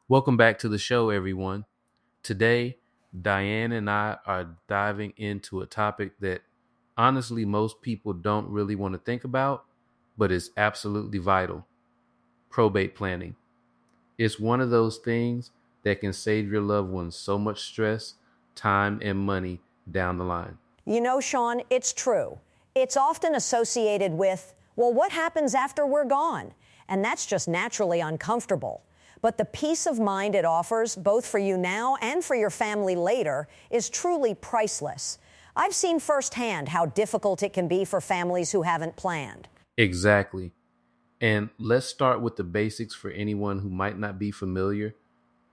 Welcome back to the show, everyone. Today, Diane and I are diving into a topic that honestly most people don't really want to think about, but is absolutely vital: probate planning. It's one of those things that can save your loved ones so much stress, time, and money down the line. You know, Sean, it's true. It's often associated with, well, what happens after we're gone? And that's just naturally uncomfortable. But the peace of mind it offers, both for you now and for your family later, is truly priceless. I've seen firsthand how difficult it can be for families who haven't planned. Exactly. And let's start with the basics for anyone who might not be familiar.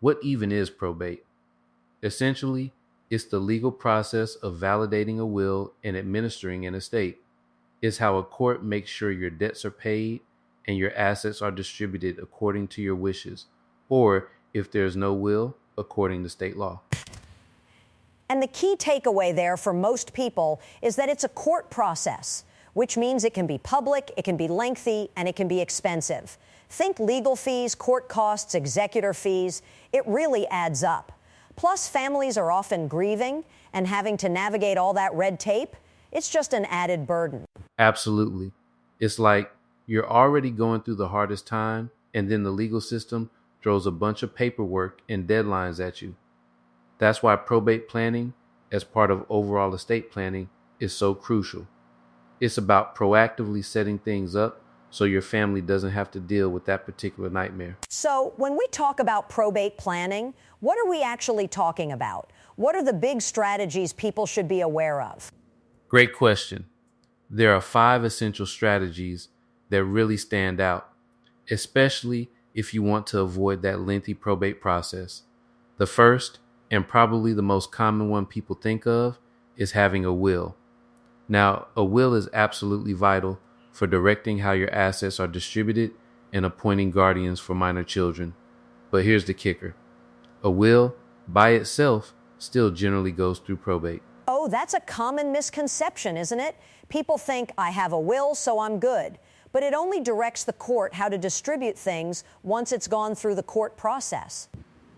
What even is probate? Essentially, it's the legal process of validating a will and administering an estate. It's how a court makes sure your debts are paid and your assets are distributed according to your wishes, or if there's no will, according to state law. And the key takeaway there for most people is that it's a court process, which means it can be public, it can be lengthy, and it can be expensive. Think legal fees, court costs, executor fees. It really adds up. Plus, families are often grieving, and having to navigate all that red tape, it's just an added burden. Absolutely. It's like you're already going through the hardest time, and then the legal system throws a bunch of paperwork and deadlines at you. That's why probate planning, as part of overall estate planning, is so crucial. It's about proactively setting things up so your family doesn't have to deal with that particular nightmare. So, when we talk about probate planning, what are we actually talking about? What are the big strategies people should be aware of? Great question. There are 5 essential strategies that really stand out, especially if you want to avoid that lengthy probate process. The first, and probably the most common one people think of, is having a will. Now, a will is absolutely vital for directing how your assets are distributed and appointing guardians for minor children. But here's the kicker: a will, by itself, still generally goes through probate. Oh, that's a common misconception, isn't it? People think I have a will, so I'm good. But it only directs the court how to distribute things once it's gone through the court process.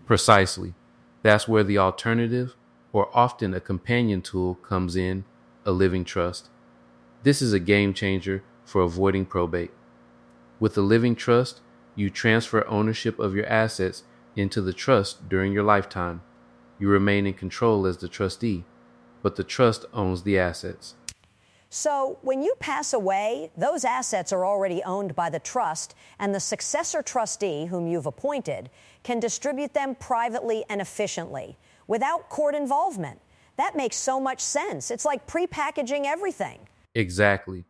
Precisely. That's where the alternative, or often a companion tool, comes in: a living trust. This is a game changer for avoiding probate. With a living trust, you transfer ownership of your assets into the trust during your lifetime. You remain in control as the trustee, but the trust owns the assets. So, when you pass away, those assets are already owned by the trust, and the successor trustee, whom you've appointed, can distribute them privately and efficiently, without court involvement. That makes so much sense. It's like prepackaging everything. Exactly.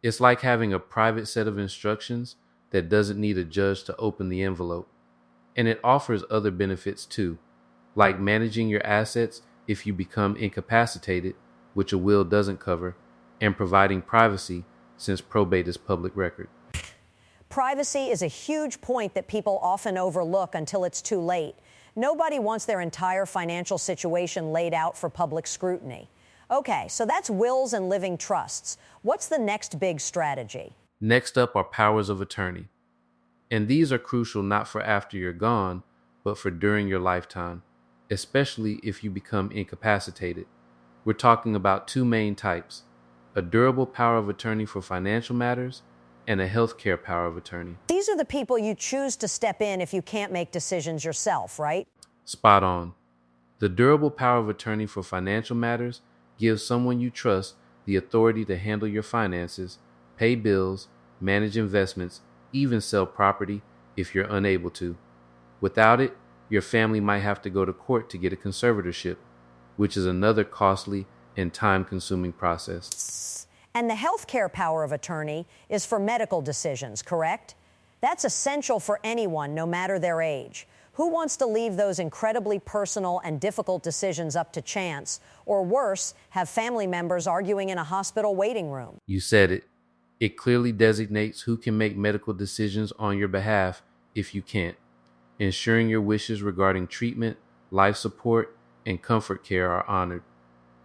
It's like having a private set of instructions that doesn't need a judge to open the envelope. And it offers other benefits too, like managing your assets if you become incapacitated, which a will doesn't cover, and providing privacy since probate is public record. Privacy is a huge point that people often overlook until it's too late. Nobody wants their entire financial situation laid out for public scrutiny. Okay, so that's wills and living trusts. What's the next big strategy? Next up are powers of attorney. And these are crucial not for after you're gone, but for during your lifetime, especially if you become incapacitated. We're talking about 2 main types: a durable power of attorney for financial matters and a healthcare power of attorney. These are the people you choose to step in if you can't make decisions yourself, right? Spot on. The durable power of attorney for financial matters gives someone you trust the authority to handle your finances, pay bills, manage investments, even sell property if you're unable to. Without it, your family might have to go to court to get a conservatorship, which is another costly and time-consuming process. And the healthcare power of attorney is for medical decisions, correct? That's essential for anyone, no matter their age. Who wants to leave those incredibly personal and difficult decisions up to chance, or worse, have family members arguing in a hospital waiting room? You said it. It clearly designates who can make medical decisions on your behalf if you can't, ensuring your wishes regarding treatment, life support, and comfort care are honored.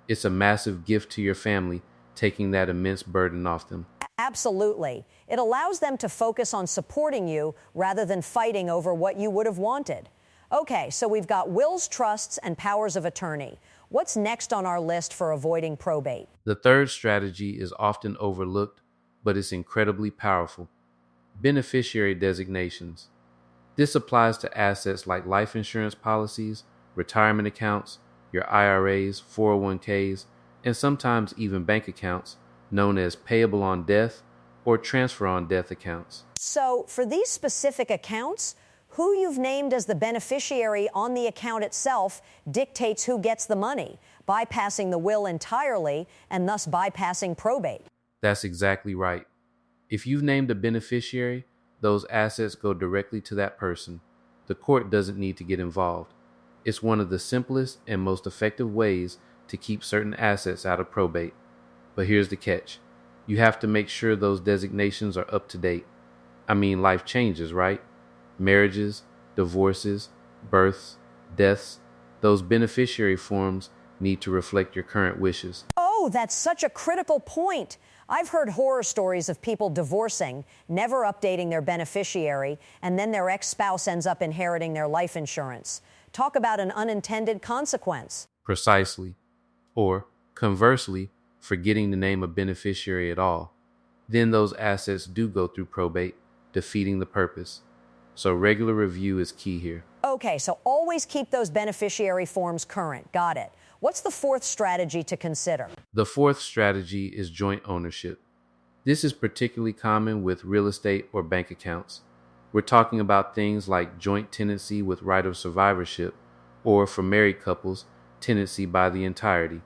It's a massive gift to your family, taking that immense burden off them. Absolutely. It allows them to focus on supporting you rather than fighting over what you would have wanted. Okay, so we've got wills, trusts, and powers of attorney. What's next on our list for avoiding probate? The third strategy is often overlooked, but it's incredibly powerful: beneficiary designations. This applies to assets like life insurance policies, retirement accounts, your IRAs, 401ks, and sometimes even bank accounts known as payable on death or transfer on death accounts. So, for these specific accounts, who you've named as the beneficiary on the account itself dictates who gets the money, bypassing the will entirely and thus bypassing probate. That's exactly right. If you've named a beneficiary, those assets go directly to that person. The court doesn't need to get involved. It's one of the simplest and most effective ways to keep certain assets out of probate. But here's the catch: you have to make sure those designations are up to date. I mean, life changes, right? Marriages, divorces, births, deaths. Those beneficiary forms need to reflect your current wishes. Oh, that's such a critical point. I've heard horror stories of people divorcing, never updating their beneficiary, and then their ex-spouse ends up inheriting their life insurance. Talk about an unintended consequence. Precisely. Or, conversely, forgetting to name a beneficiary at all. Then those assets do go through probate, defeating the purpose. So regular review is key here. Okay, so always keep those beneficiary forms current. Got it. What's the fourth strategy to consider? The fourth strategy is joint ownership. This is particularly common with real estate or bank accounts. We're talking about things like joint tenancy with right of survivorship, or for married couples, tenancy by the entirety.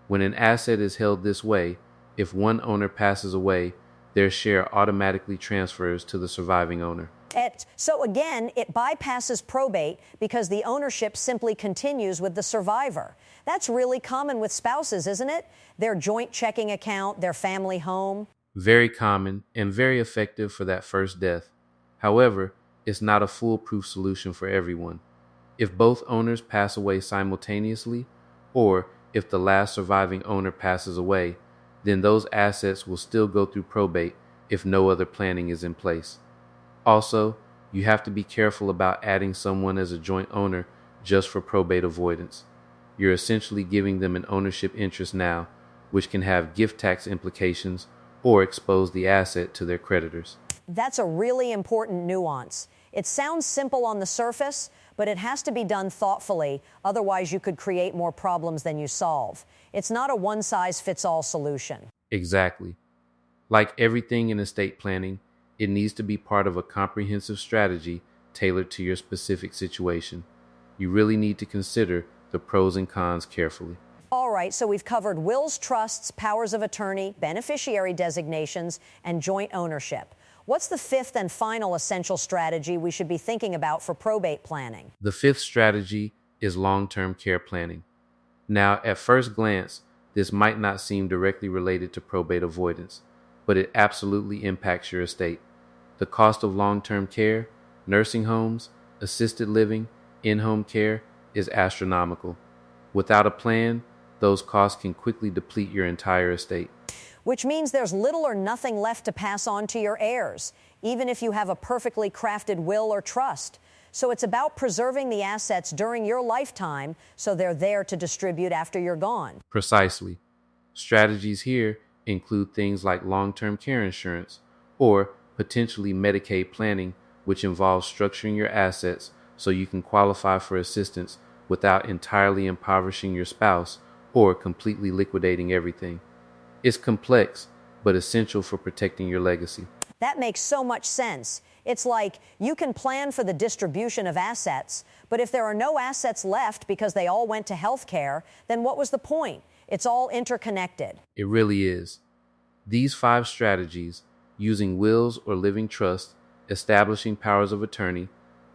When an asset is held this way, if one owner passes away, their share automatically transfers to the surviving owner. So again, it bypasses probate because the ownership simply continues with the survivor. That's really common with spouses, isn't it? Their joint checking account, their family home. Very common and very effective for that first death. However, it's not a foolproof solution for everyone. If both owners pass away simultaneously, or if the last surviving owner passes away, then those assets will still go through probate if no other planning is in place. Also, you have to be careful about adding someone as a joint owner just for probate avoidance. You're essentially giving them an ownership interest now, which can have gift tax implications or expose the asset to their creditors. That's a really important nuance. It sounds simple on the surface, but it has to be done thoughtfully, otherwise you could create more problems than you solve. It's not a one-size-fits-all solution. Exactly. Like everything in estate planning, it needs to be part of a comprehensive strategy tailored to your specific situation. You really need to consider the pros and cons carefully. All right, so we've covered wills, trusts, powers of attorney, beneficiary designations, and joint ownership. What's the fifth and final essential strategy we should be thinking about for probate planning? The fifth strategy is long-term care planning. Now, at first glance, this might not seem directly related to probate avoidance, but it absolutely impacts your estate. The cost of long-term care, nursing homes, assisted living, in-home care is astronomical. Without a plan, those costs can quickly deplete your entire estate. Which means there's little or nothing left to pass on to your heirs, even if you have a perfectly crafted will or trust. So it's about preserving the assets during your lifetime so they're there to distribute after you're gone. Precisely. Strategies here include things like long-term care insurance or potentially Medicaid planning, which involves structuring your assets so you can qualify for assistance without entirely impoverishing your spouse or completely liquidating everything. It's complex, but essential for protecting your legacy. That makes so much sense. It's like you can plan for the distribution of assets, but if there are no assets left because they all went to health care, then what was the point? It's all interconnected. It really is. These 5 strategies, using wills or living trusts, establishing powers of attorney,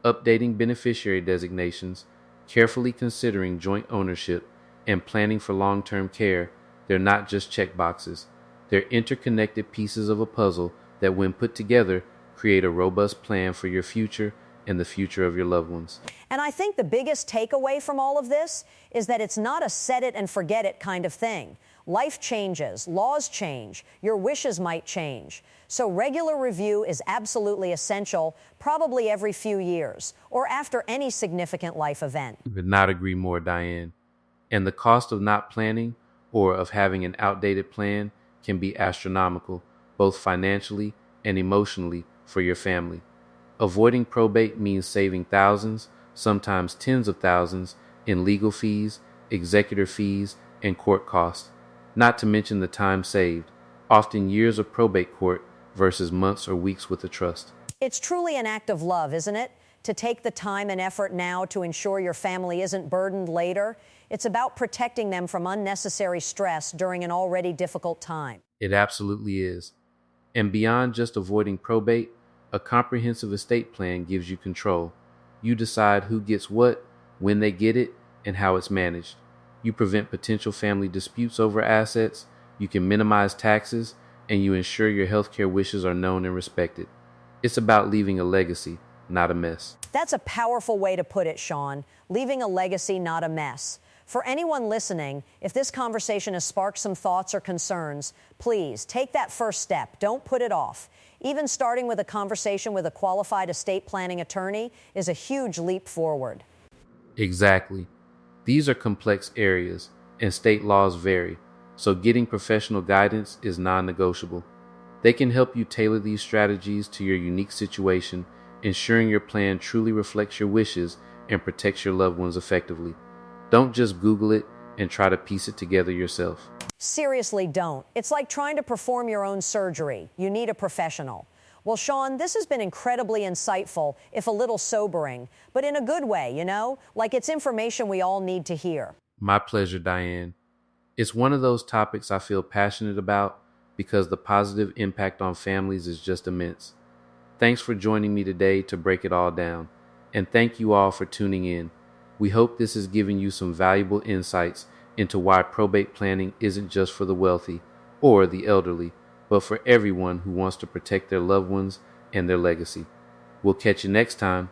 updating beneficiary designations, carefully considering joint ownership, and planning for long-term care, they're not just checkboxes. They're interconnected pieces of a puzzle that, when put together, create a robust plan for your future and the future of your loved ones. And I think the biggest takeaway from all of this is that it's not a set it and forget it kind of thing. Life changes, laws change, your wishes might change. So regular review is absolutely essential, probably every few years, or after any significant life event. Could not agree more, Diane. And the cost of not planning or of having an outdated plan can be astronomical, both financially and emotionally for your family. Avoiding probate means saving thousands, sometimes tens of thousands, in legal fees, executor fees, and court costs, not to mention the time saved, often years of probate court versus months or weeks with a trust. It's truly an act of love, isn't it? To take the time and effort now to ensure your family isn't burdened later. It's about protecting them from unnecessary stress during an already difficult time. It absolutely is. And beyond just avoiding probate, a comprehensive estate plan gives you control. You decide who gets what, when they get it, and how it's managed. You prevent potential family disputes over assets, you can minimize taxes, and you ensure your healthcare wishes are known and respected. It's about leaving a legacy, not a mess. That's a powerful way to put it, Sean. Leaving a legacy, not a mess. For anyone listening, if this conversation has sparked some thoughts or concerns, please take that first step. Don't put it off. Even starting with a conversation with a qualified estate planning attorney is a huge leap forward. Exactly. These are complex areas, and state laws vary, so getting professional guidance is non-negotiable. They can help you tailor these strategies to your unique situation, ensuring your plan truly reflects your wishes and protects your loved ones effectively. Don't just Google it and try to piece it together yourself. Seriously, don't. It's like trying to perform your own surgery. You need a professional. Well, Sean, this has been incredibly insightful, if a little sobering, but in a good way, like it's information we all need to hear. My pleasure, Diane. It's one of those topics I feel passionate about because the positive impact on families is just immense. Thanks for joining me today to break it all down, and thank you all for tuning in. We hope this has given you some valuable insights into why probate planning isn't just for the wealthy or the elderly, but for everyone who wants to protect their loved ones and their legacy. We'll catch you next time.